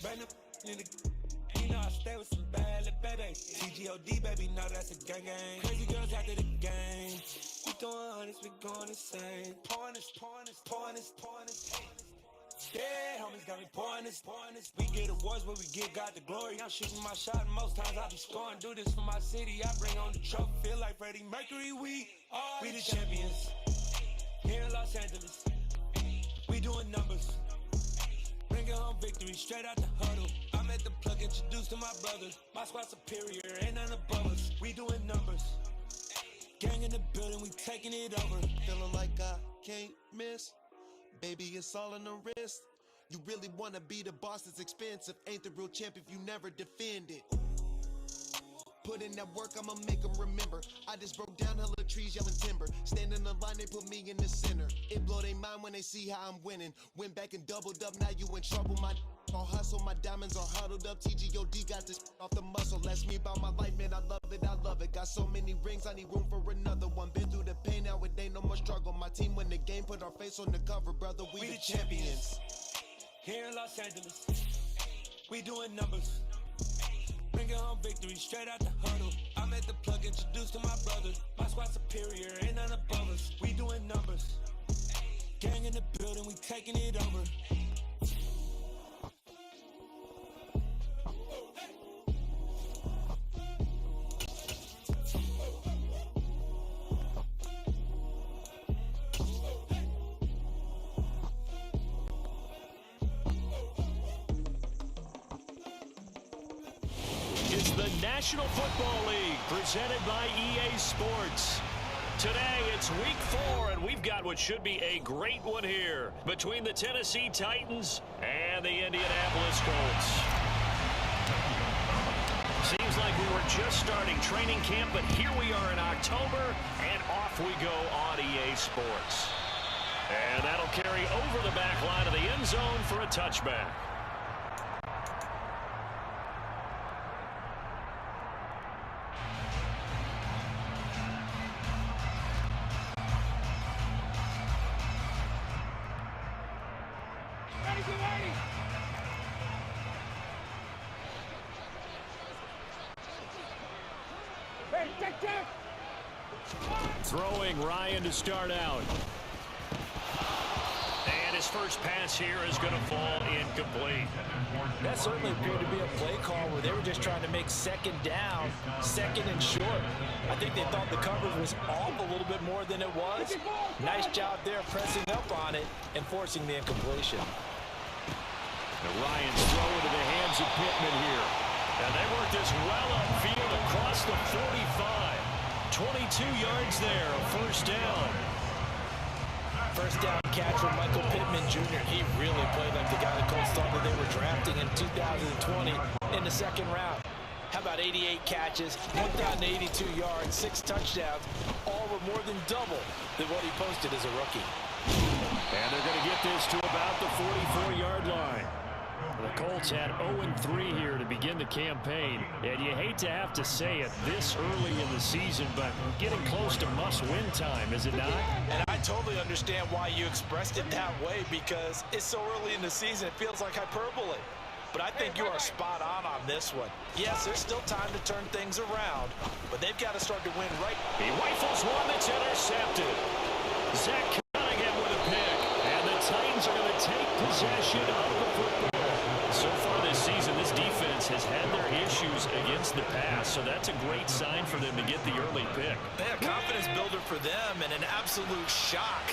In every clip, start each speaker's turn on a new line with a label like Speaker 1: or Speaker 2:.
Speaker 1: Bang the in the, you know I stay with some bad little baby. TGOD, baby, know that's a gang gang. Crazy girls after the game. We throwing hundreds, we going insane. Pouring this. Yeah, homies got me pouring this. We get awards where we give God the glory. I'm shooting my shot and most times I be scoring. Do this for my city, I bring on the trophy. Feel like Freddie Mercury, we the champions. Here in Los Angeles, we doing numbers. Bringing home victory straight out the huddle. I'm at the plug, introduced to my brothers. My squad superior, ain't none above us. We doing numbers. Gang in the building, we taking it over.
Speaker 2: Feeling like I can't miss. Baby, it's all in the wrist. You really wanna be the boss, it's expensive. Ain't the real champ if you never defend it. Put in that work, I'ma make them remember. I just broke down hella trees, yelling timber. Stand in the line, they put me in the center. It blow their mind when they see how I'm winning. Went back and doubled up, now you in trouble. My all hustle, my diamonds are huddled up. TGOD got this off the muscle. That's me about my life, man, I love it. Got so many rings, I need room for another one. Been through the pain, now it ain't no more struggle. My team win the game, put our face on the cover, brother, we the champions.
Speaker 1: Here in Los Angeles, we doing numbers. Bringing home victory straight out the huddle. I'm at the plug, introduced to my brothers. My squad superior, ain't none above us. We doing numbers. Gang in the building, we taking it over.
Speaker 3: National Football League presented by EA Sports. Today it's week 4 and we've got what should be a great one here between the Tennessee Titans and the Indianapolis Colts. Seems like we were just starting training camp, but here we are in October and off we go on EA Sports. And that'll carry over the back line of the end zone for a touchback. Throwing Ryan to start out. And his first pass here is going to fall incomplete.
Speaker 4: That certainly appeared to be a play call where they were just trying to make second down, second and short. I think they thought the coverage was off a little bit more than it was. Nice job there pressing up on it and forcing the incompletion.
Speaker 3: And Ryan's throw into the hands of Pittman here. And they work this well upfield across the 45. 22 yards there, a first down.
Speaker 4: First down catch from Michael Pittman Jr. He really played like the guy the Colts thought that they were drafting in 2020 in the second round. How about 88 catches, 1,082 yards, 6 touchdowns, all were more than double than what he posted as a rookie.
Speaker 3: And they're going to get this to about the 44-yard line. The Colts had 0-3 here to begin the campaign, and you hate to have to say it this early in the season, but getting close to must-win time, is it not?
Speaker 4: And I totally understand why you expressed it that way, because it's so early in the season, it feels like hyperbole. But I think you are spot on this one. Yes, there's still time to turn things around, but they've got to start to win right.
Speaker 3: He rifles one that's intercepted. Zach Cunningham with a pick, and the Titans are going to take possession of the football. So far this season, this defense has had their issues against the pass, so that's a great sign for them to get the early pick.
Speaker 4: Yeah, confidence builder for them, and an absolute shock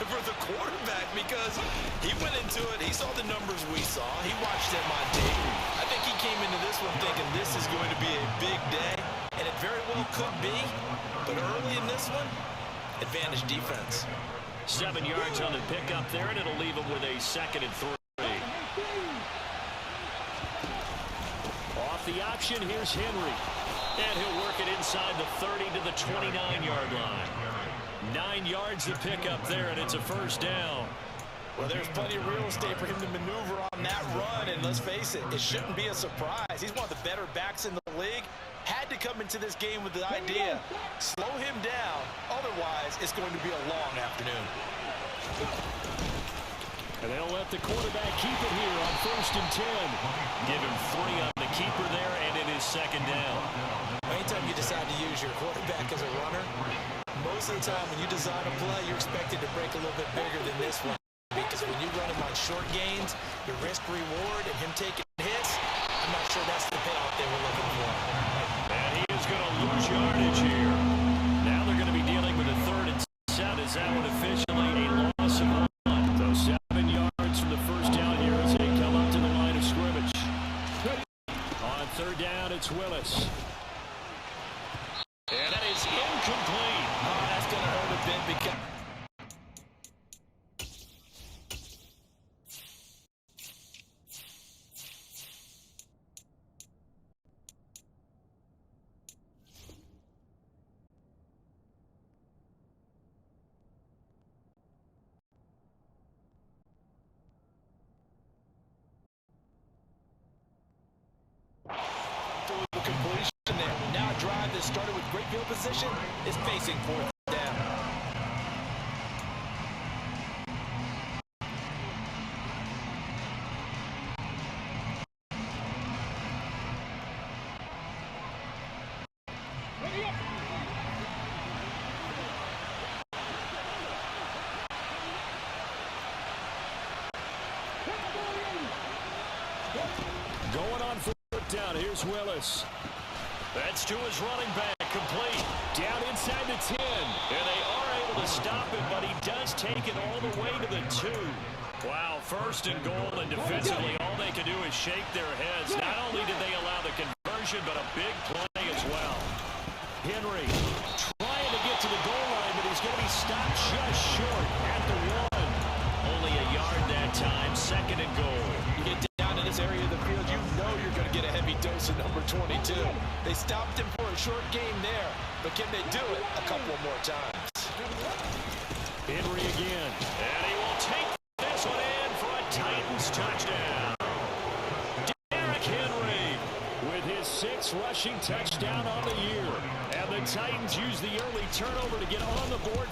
Speaker 4: for the quarterback, because he went into it, he saw the numbers we saw, he watched them on tape. I think he came into this one thinking this is going to be a big day, and it very well could be, but early in this one, advantage defense.
Speaker 3: 7 yards on the pickup there, and it'll leave him with a 2nd and 3. Off the option, here's Henry. And he'll work it inside the 30 to the 29-yard line. 9 yards to pick up there, and it's a first down.
Speaker 4: Well, there's plenty of real estate for him to maneuver on that run, and let's face it, it shouldn't be a surprise. He's one of the better backs in the league. Had to come into this game with the idea, slow him down, otherwise it's going to be a long afternoon.
Speaker 3: And they'll let the quarterback keep it here on 1st and 10. Give him 3 on the keeper there, and it is 2nd down.
Speaker 4: Anytime you decide to use your quarterback as a runner, most of the time when you design a play, you're expected to break a little bit bigger than this one. Because when you run him on short gains, the risk-reward and him taking hits, I'm not sure that's the payoff they were looking for.
Speaker 3: And he is going to lose yardage here. Now they're going to be dealing with a 3rd and 7. Is that one officially a loss of 1? So 7 yards from the first down here as they come up to the line of scrimmage. On 3rd down, it's Willis. And that is incomplete.
Speaker 4: Oh, that's going to hurt a bit because... the completion there. Now a drive that started with great field position is facing 4th down.
Speaker 3: Going on 4th down. Here's Willis. That's to his running back. Complete. Down inside the 10. And they are able to stop him, but he does take it all the way to the 2. Wow, 1st and goal, and defensively all they can do is shake their heads. Not only did they allow the conversion, but a big play as well. Henry trying to get to the goal line, but he's going to be stopped just short at the 1. Only a yard that time. 2nd and goal.
Speaker 4: You get down in this area of the field, you know you're going to get a heavy dose of number 22. They stopped him for a short game there, but can they do it a couple more times?
Speaker 3: Henry again, and he will take this one in for a Titans touchdown. Derrick Henry with his 6th rushing touchdown on the year. And the Titans use the early turnover to get on the board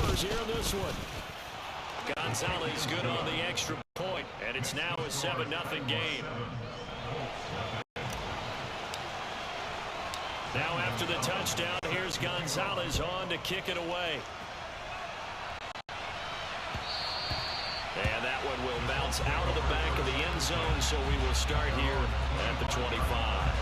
Speaker 3: first here in this one. Gonzalez good on the extra point, and it's now a 7-0 game. Now after the touchdown, here's Gonzalez on to kick it away. And that one will bounce out of the back of the end zone, so we will start here at the 25.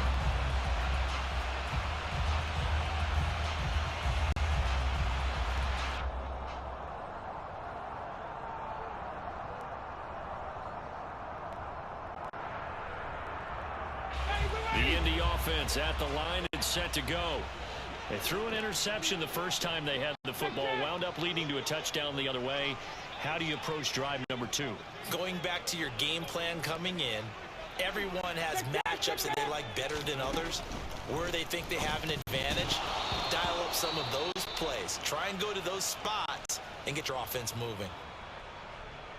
Speaker 3: The Indy offense at the line and set to go. They threw an interception the first time they had the football, wound up leading to a touchdown the other way. How do you approach drive number 2?
Speaker 4: Going back to your game plan coming in, everyone has matchups that they like better than others. Where they think they have an advantage, dial up some of those plays. Try and go to those spots and get your offense moving.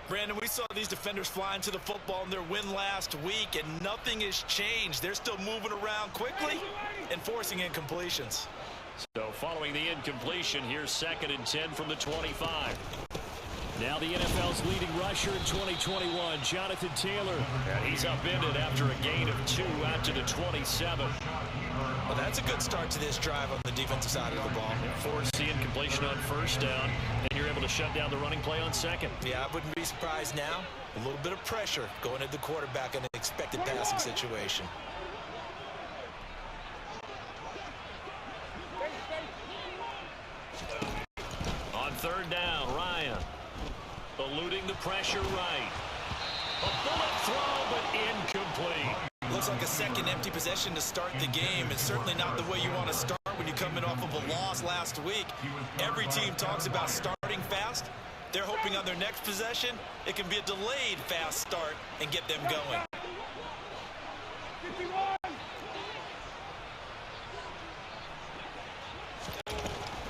Speaker 4: Brandon, we saw these defenders flying to the football in their win last week, and nothing has changed. They're still moving around quickly and forcing incompletions.
Speaker 3: So following the incompletion, here's 2nd and 10 from the 25. Now the NFL's leading rusher in 2021, Jonathan Taylor. And he's upended after a gain of 2 out to the 27.
Speaker 4: Well, that's a good start to this drive on the defensive side of the ball.
Speaker 3: Force the incompletion on 1st down, and you're able to shut down the running play on 2nd.
Speaker 4: Yeah, I wouldn't be surprised now. A little bit of pressure going at the quarterback in an expected passing situation.
Speaker 3: On 3rd down, Ryan eluding the pressure right. A bullet throw, but incomplete.
Speaker 4: Looks like a second empty possession to start the game, and certainly not the way you want to start when you're coming off of a loss last week. Every team talks about starting fast. They're hoping on their next possession, it can be a delayed fast start and get them going.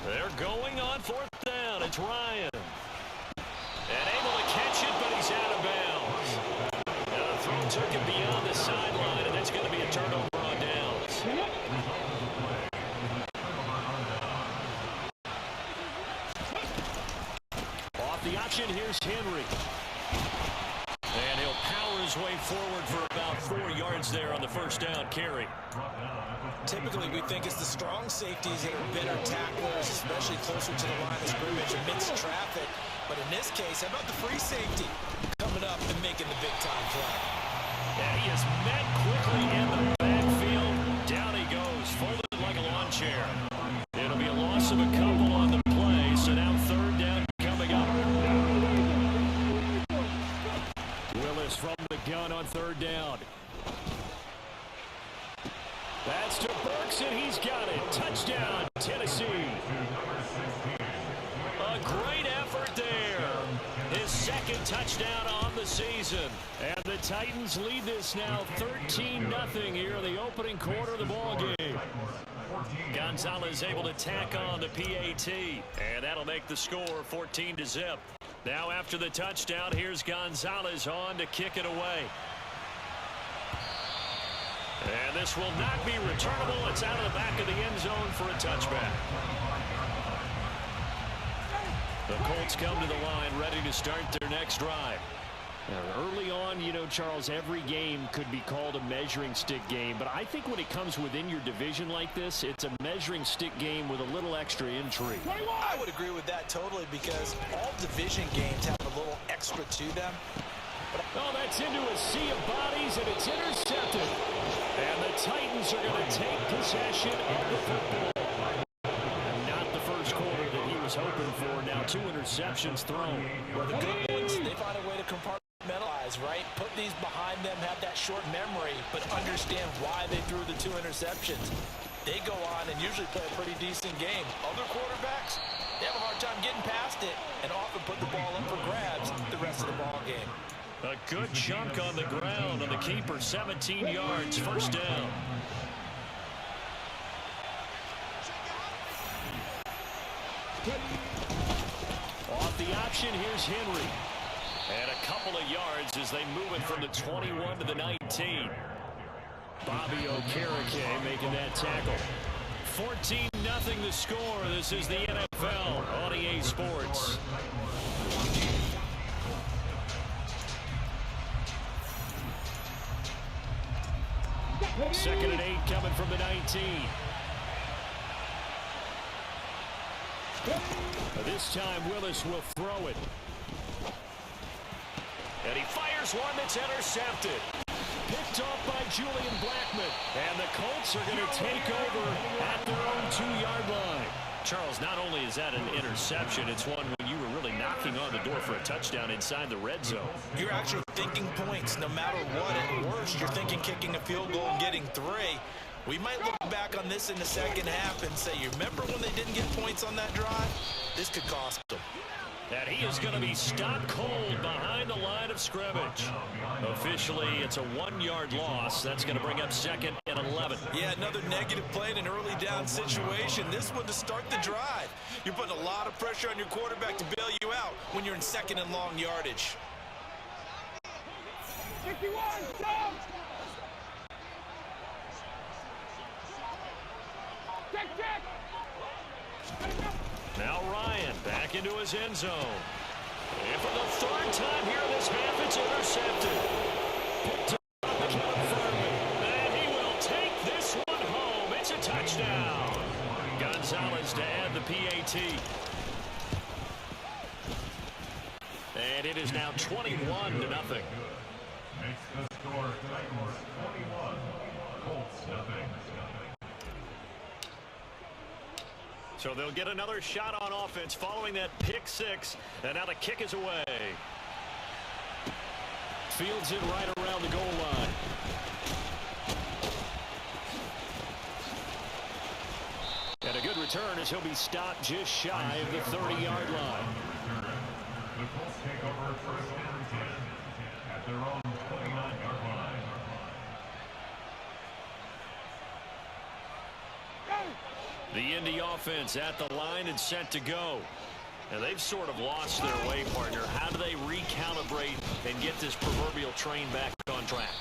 Speaker 3: They're going on 4th down. It's Ryan. And able to catch it, but he's out of bounds. Now the throw took him beyond the sideline, and that's going to be a turnover on downs. Off the option, here's Henry. his way forward for about 4 yards there on the first down carry.
Speaker 4: Typically, we think it's the strong safeties that are better tacklers, especially closer to the line of scrimmage amidst traffic. But in this case, how about the free safety coming up and making the big-time play?
Speaker 3: Yeah, he is met quickly in the backfield. Down he goes, folded like a lawn chair. It'll be a loss of a couple on the play, so now third down coming up. Willis from the gun on third down. That's to Burks, and he's got it. Touchdown, Tennessee. A great effort there. His second touchdown on the season. And the Titans lead this now 13-0 here in the opening quarter of the ballgame. Gonzalez able to tack on the PAT, and that'll make the score 14-0. Now after the touchdown, here's Gonzalez on to kick it away. And this will not be returnable. It's out of the back of the end zone for a touchback. The Colts come to the line ready to start their next drive. Now, early on, you know, Charles, every game could be called a measuring stick game. But I think when it comes within your division like this, it's a measuring stick game with a little extra intrigue.
Speaker 4: I would agree with that totally because all division games have a little extra to them.
Speaker 3: Oh, that's into a sea of bodies, and it's intercepted. And the Titans are going to take possession of the football. And not the first quarter that he was hoping for. Now 2 interceptions thrown.
Speaker 4: Well, the good ones, they find a way to compartmentalize, right? Put these behind them, have that short memory, but understand why they threw the 2 interceptions. They go on and usually play a pretty decent game. Other quarterbacks, they have a hard time getting past it and often put the ball up for grabs the rest of the ball game.
Speaker 3: A good chunk on the ground on the keeper, 17 yards, first down. Off the option, here's Henry. And a couple of yards as they move it from the 21 to the 19. Bobby Okereke making that tackle. 14-0 the score. This is the NFL on EA Sports. Second and 8 coming from the 19. This time Willis will throw it. And he fires one that's intercepted. Picked off by Julian Blackmon. And the Colts are going to take over at their own 2-yard line. Charles, not only is that an interception, it's one when you were really knocking on the door for a touchdown inside the red zone.
Speaker 4: You're actually thinking points no matter what. At worst, you're thinking kicking a field goal and getting 3. We might look back on this in the second half and say, you remember when they didn't get points on that drive? This could cost them.
Speaker 3: And he is going to be stopped cold behind the line of scrimmage. Officially, it's a 1-yard loss. That's going to bring up second and 11.
Speaker 4: Yeah, another negative play in an early down situation. This one to start the drive. You're putting a lot of pressure on your quarterback to bail you out when you're in second and long yardage.
Speaker 1: 51, down! Check!
Speaker 3: Now Ryan back into his end zone. And for the 3rd time here in this half, it's intercepted. Picked up by Kevin Furman. And he will take this one home. It's a touchdown. Gonzalez to add the PAT. And it is now 21-0.
Speaker 5: Makes the score 21. Colts nothing.
Speaker 3: So they'll get another shot on offense following that pick 6. And now the kick is away. Fields it right around the goal line. And a good return as he'll be stopped just shy of the 30-yard line.
Speaker 5: The Colts take over first and 10 at their own 29-yard line.
Speaker 3: The Indy offense at the line and set to go. And they've sort of lost their way, partner. How do they recalibrate and get this proverbial train back on track?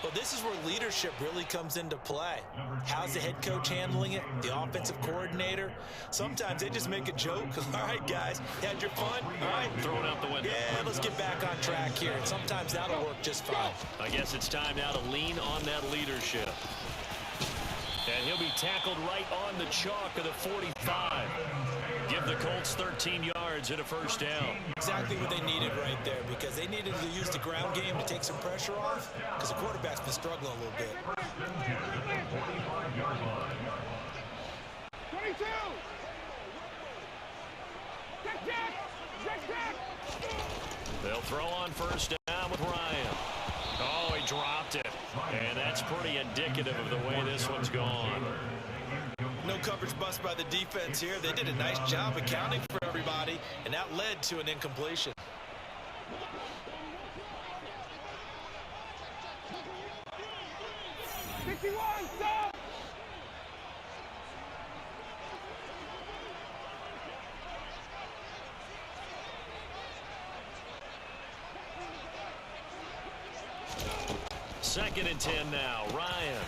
Speaker 4: Well, this is where leadership really comes into play. How's the head coach handling it? The offensive coordinator? Sometimes they just make a joke. All right, guys, you had your fun? All right.
Speaker 3: Throw it out the window.
Speaker 4: Yeah, let's get back on track here, and sometimes that'll work just fine.
Speaker 3: I guess it's time now to lean on that leadership. And he'll be tackled right on the chalk of the 45. Give the Colts 13 yards and a first down.
Speaker 4: Exactly what they needed right there, because they needed to use the ground game to take some pressure off, because the quarterback's been struggling a little bit.
Speaker 6: 22!
Speaker 3: They'll throw on first down with Ryan. Oh, he dropped it. And that's pretty indicative of the way this one's gone.
Speaker 4: No coverage bust by the defense here. They did a nice job accounting for everybody, and that led to an incompletion.
Speaker 6: Stop!
Speaker 3: Second and 10 now. Ryan.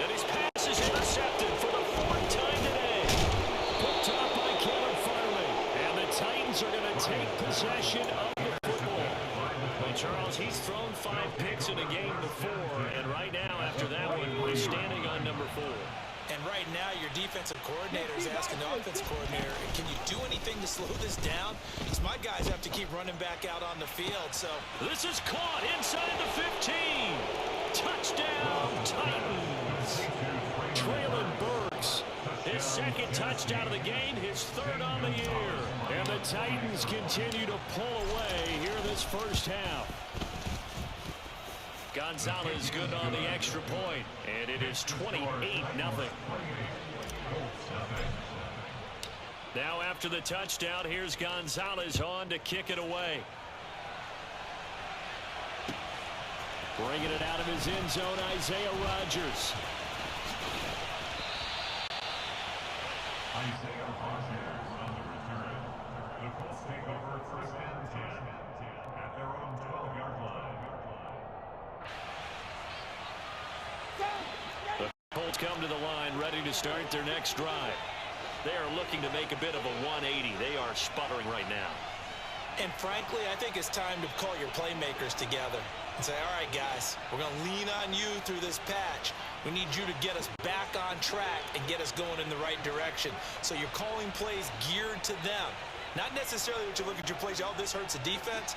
Speaker 3: And his pass is intercepted for the fourth time today. Picked up by Caleb Farley. And the Titans are going to take possession of the football. Well, Charles, he's thrown 5 picks in a game before. And right now, after that one, he's standing on number 4.
Speaker 4: And right now, your defensive coordinator is asking the offensive coordinator, can you do anything to slow this down? Because my guys have to keep running back out on the field. So
Speaker 3: this is caught inside the 15. Touchdown, Titans. Traylon Burks, his second touchdown of the game, his third on the year. And the Titans continue to pull away here this first half. Gonzalez good on the extra point, and it is 28-0. Now after the touchdown, here's Gonzalez on to kick it away. Bringing it out of his end zone, Isaiah Rodgers.
Speaker 5: Isaiah Rodgers on the return. The Colts take over first and 10 at their own 12-yard line.
Speaker 3: The Colts come to the line ready to start their next drive. They are looking to make a bit of a 180. They are sputtering right now.
Speaker 4: And frankly, I think it's time to call your playmakers together and say, all right, guys, we're going to lean on you through this patch. We need you to get us back on track and get us going in the right direction. So you're calling plays geared to them. Not necessarily what you look at your plays, oh, this hurts the defense.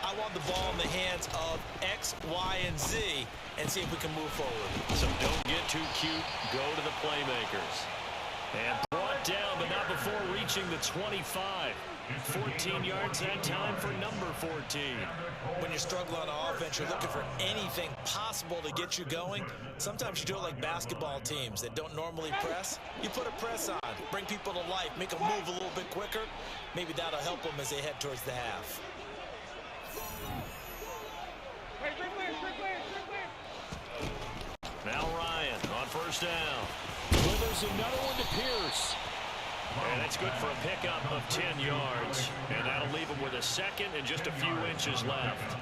Speaker 4: I want the ball in the hands of X, Y, and Z and see if we can move forward.
Speaker 3: So don't get too cute. Go to the playmakers. And brought down, but not before reaching the 25. 14 yards that time for number 14.
Speaker 4: When you're struggling on offense, you're looking for anything possible to get you going. Sometimes you do it like basketball teams that don't normally press. You put a press on, bring people to life, make them move a little bit quicker. Maybe that'll help them as they head towards the half.
Speaker 3: Now Ryan on first down. Well, there's another one to Pierce. And that's good for a pickup of 10 yards. And that'll leave him with a second and just a few inches left.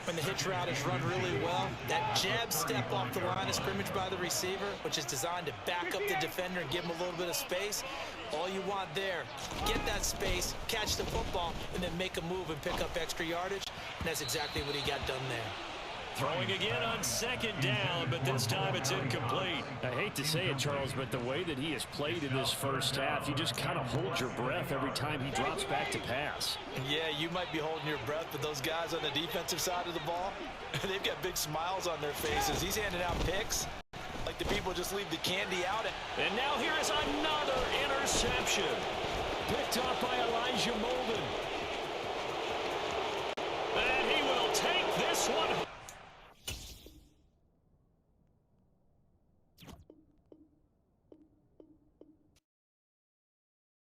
Speaker 4: When the hitch route is run really well, that jab step off the line of scrimmage by the receiver, which is designed to back up the defender and give him a little bit of space, all you want there, get that space, catch the football, and then make a move and pick up extra yardage. And that's exactly what he got done there.
Speaker 3: Throwing again on second down, but this time it's incomplete. I hate to say it, Charles, but the way that he has played in this first half, you just kind of hold your breath every time he drops back to pass.
Speaker 4: Yeah, you might be holding your breath, but those guys on the defensive side of the ball, they've got big smiles on their faces. He's handing out picks like the people just leave the candy out.
Speaker 3: And now here is another interception. Picked up by Elijah Molden. And he will take this one home.